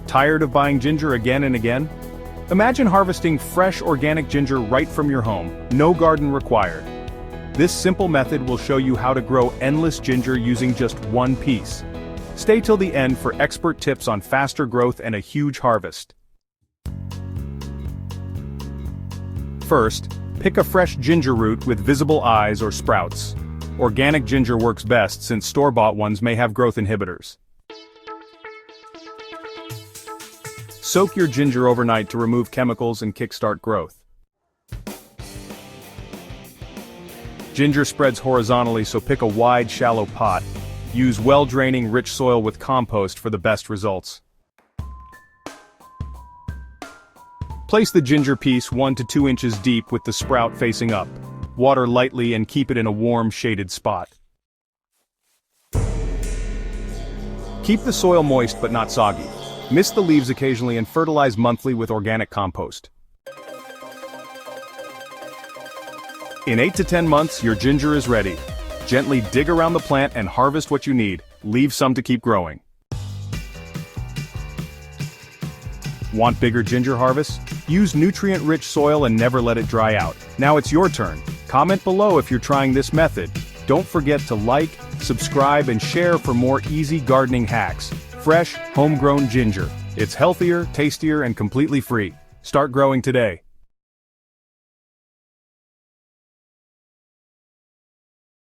Tired of buying ginger again and again? Imagine harvesting fresh organic ginger right from your home, no garden required. This simple method will show you how to grow endless ginger using just one piece. Stay till the end for expert tips on faster growth and a huge harvest. First, pick a fresh ginger root with visible eyes or sprouts. Organic ginger works best since store-bought ones may have growth inhibitors. Soak your ginger overnight to remove chemicals and kickstart growth. Ginger spreads horizontally, so pick a wide, shallow pot. Use well-draining, rich soil with compost for the best results. Place the ginger piece 1 to 2 inches deep with the sprout facing up. Water lightly and keep it in a warm, shaded spot. Keep the soil moist but not soggy. Mist the leaves occasionally and fertilize monthly with organic compost. In 8 to 10 months, your ginger is ready. Gently dig around the plant and harvest what you need. Leave some to keep growing. Want bigger ginger harvests? Use nutrient-rich soil and never let it dry out. Now it's your turn. Comment below if you're trying this method. Don't forget to like, subscribe, and share for more easy gardening hacks. Fresh, homegrown ginger. It's healthier, tastier, and completely free. Start growing today.